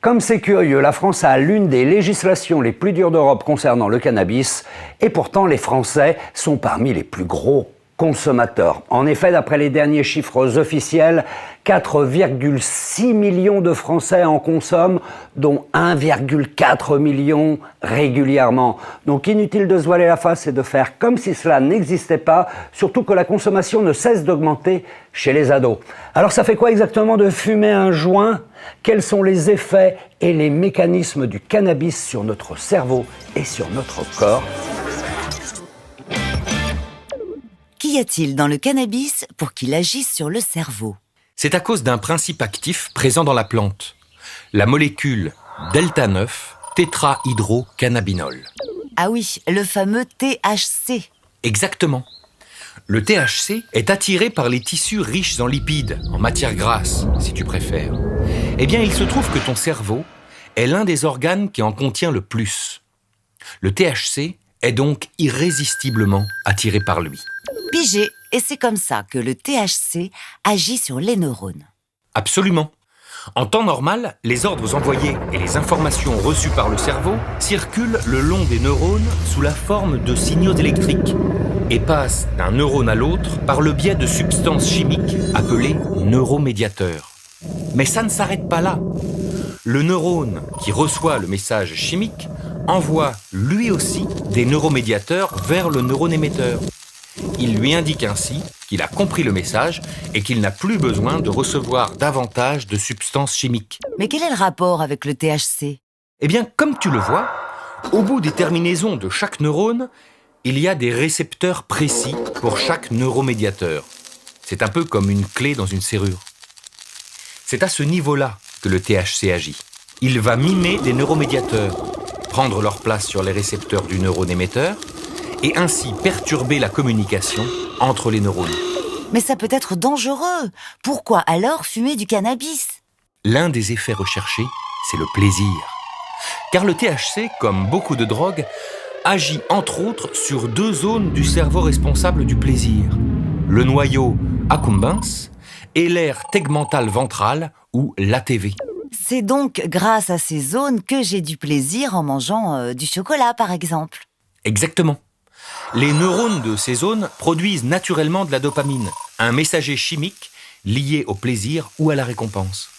Comme c'est curieux, la France a l'une des législations les plus dures d'Europe concernant le cannabis, et pourtant les Français sont parmi les plus gros consommateurs. En effet, d'après les derniers chiffres officiels, 4,6 millions de Français en consomment, dont 1,4 million régulièrement. Donc inutile de se voiler la face et de faire comme si cela n'existait pas, surtout que la consommation ne cesse d'augmenter chez les ados. Alors ça fait quoi exactement de fumer un joint ? Quels sont les effets et les mécanismes du cannabis sur notre cerveau et sur notre corps ? Qu'y a-t-il dans le cannabis pour qu'il agisse sur le cerveau ? C'est à cause d'un principe actif présent dans la plante, la molécule delta-9 tétrahydrocannabinol. Ah oui, le fameux THC. Exactement. Le THC est attiré par les tissus riches en lipides, en matière grasse, si tu préfères. Eh bien, il se trouve que ton cerveau est l'un des organes qui en contient le plus. Le THC est donc irrésistiblement attiré par lui. Pigé, et c'est comme ça que le THC agit sur les neurones. Absolument. En temps normal, les ordres envoyés et les informations reçues par le cerveau circulent le long des neurones sous la forme de signaux électriques et passent d'un neurone à l'autre par le biais de substances chimiques appelées neuromédiateurs. Mais ça ne s'arrête pas là. Le neurone qui reçoit le message chimique envoie lui aussi des neuromédiateurs vers le neurone émetteur. Il lui indique ainsi qu'il a compris le message et qu'il n'a plus besoin de recevoir davantage de substances chimiques. Mais quel est le rapport avec le THC ? Eh bien, comme tu le vois, au bout des terminaisons de chaque neurone, il y a des récepteurs précis pour chaque neuromédiateur. C'est un peu comme une clé dans une serrure. C'est à ce niveau-là que le THC agit. Il va mimer des neuromédiateurs, prendre leur place sur les récepteurs du neurone émetteur et ainsi perturber la communication entre les neurones. Mais ça peut être dangereux. Pourquoi alors fumer du cannabis ? L'un des effets recherchés, c'est le plaisir. Car le THC, comme beaucoup de drogues, agit entre autres sur deux zones du cerveau responsables du plaisir. Le noyau accumbens et l'aire tegmentale ventrale, ou l'ATV. C'est donc grâce à ces zones que j'ai du plaisir en mangeant du chocolat, par exemple. Exactement. Les neurones de ces zones produisent naturellement de la dopamine, un messager chimique lié au plaisir ou à la récompense.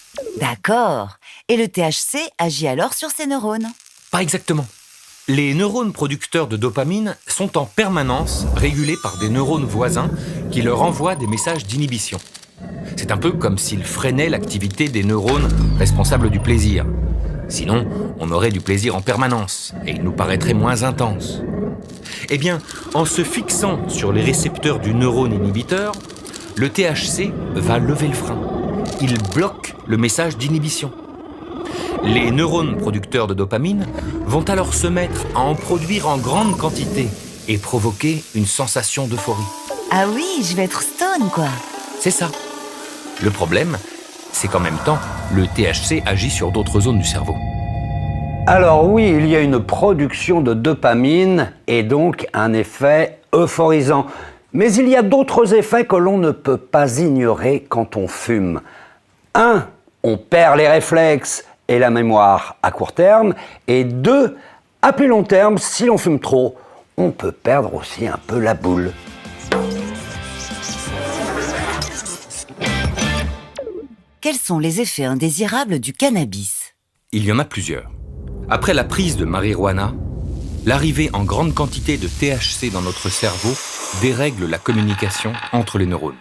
D'accord. Et le THC agit alors sur ces neurones ? Pas exactement. Les neurones producteurs de dopamine sont en permanence régulés par des neurones voisins qui leur envoient des messages d'inhibition. C'est un peu comme s'ils freinaient l'activité des neurones responsables du plaisir. Sinon, on aurait du plaisir en permanence et il nous paraîtrait moins intense. Eh bien, en se fixant sur les récepteurs du neurone inhibiteur, le THC va lever le frein. Il bloque le message d'inhibition. Les neurones producteurs de dopamine vont alors se mettre à en produire en grande quantité et provoquer une sensation d'euphorie. Ah oui, je vais être stone, quoi. C'est ça. Le problème, c'est qu'en même temps, le THC agit sur d'autres zones du cerveau. Alors oui, il y a une production de dopamine et donc un effet euphorisant. Mais il y a d'autres effets que l'on ne peut pas ignorer quand on fume. 1. On perd les réflexes et la mémoire à court terme. Et 2. À plus long terme, si l'on fume trop, on peut perdre aussi un peu la boule. Quels sont les effets indésirables du cannabis ? Il y en a plusieurs. Après la prise de marijuana, l'arrivée en grande quantité de THC dans notre cerveau dérègle la communication entre les neurones.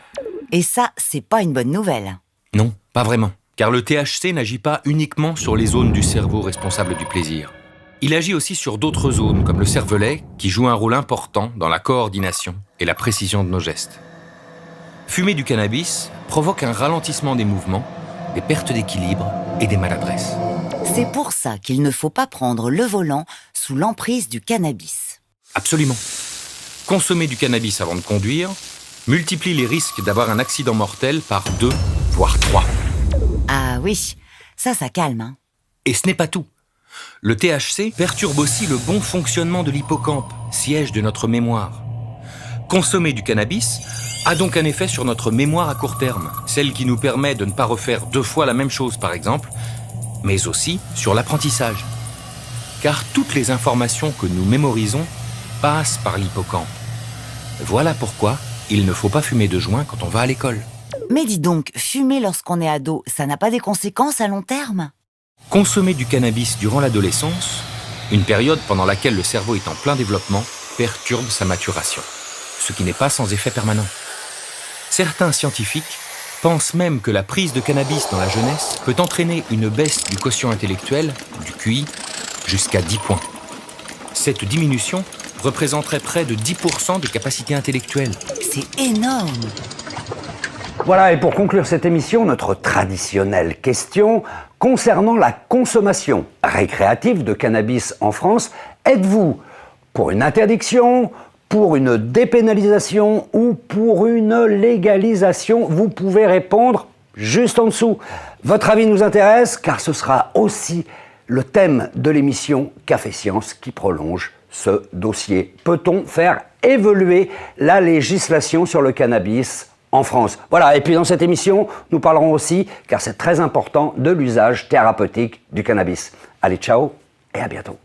Et ça, c'est pas une bonne nouvelle. Non, pas vraiment. Car le THC n'agit pas uniquement sur les zones du cerveau responsables du plaisir. Il agit aussi sur d'autres zones, comme le cervelet, qui joue un rôle important dans la coordination et la précision de nos gestes. Fumer du cannabis provoque un ralentissement des mouvements, des pertes d'équilibre et des maladresses. C'est pour ça qu'il ne faut pas prendre le volant sous l'emprise du cannabis. Absolument. Consommer du cannabis avant de conduire multiplie les risques d'avoir un accident mortel par 2, voire 3. Ah oui, ça calme, hein. Et ce n'est pas tout. Le THC perturbe aussi le bon fonctionnement de l'hippocampe, siège de notre mémoire. Consommer du cannabis a donc un effet sur notre mémoire à court terme, celle qui nous permet de ne pas refaire 2 fois la même chose, par exemple, mais aussi sur l'apprentissage. Car toutes les informations que nous mémorisons passent par l'hippocampe. Voilà pourquoi il ne faut pas fumer de joint quand on va à l'école. Mais dis donc, fumer lorsqu'on est ado, ça n'a pas des conséquences à long terme? Consommer du cannabis durant l'adolescence, une période pendant laquelle le cerveau est en plein développement, perturbe sa maturation, ce qui n'est pas sans effet permanent. Certains scientifiques pensent même que la prise de cannabis dans la jeunesse peut entraîner une baisse du quotient intellectuel, du QI, jusqu'à 10 points. Cette diminution représenterait près de 10% de capacité intellectuelle. C'est énorme! Voilà, et pour conclure cette émission, notre traditionnelle question concernant la consommation récréative de cannabis en France. Êtes-vous pour une interdiction, pour une dépénalisation ou pour une légalisation? Vous pouvez répondre juste en dessous. Votre avis nous intéresse car ce sera aussi le thème de l'émission Café Science qui prolonge ce dossier. Peut-on faire évoluer la législation sur le cannabis en France? Voilà, et puis dans cette émission, nous parlerons aussi, car c'est très important, de l'usage thérapeutique du cannabis. Allez, ciao et à bientôt.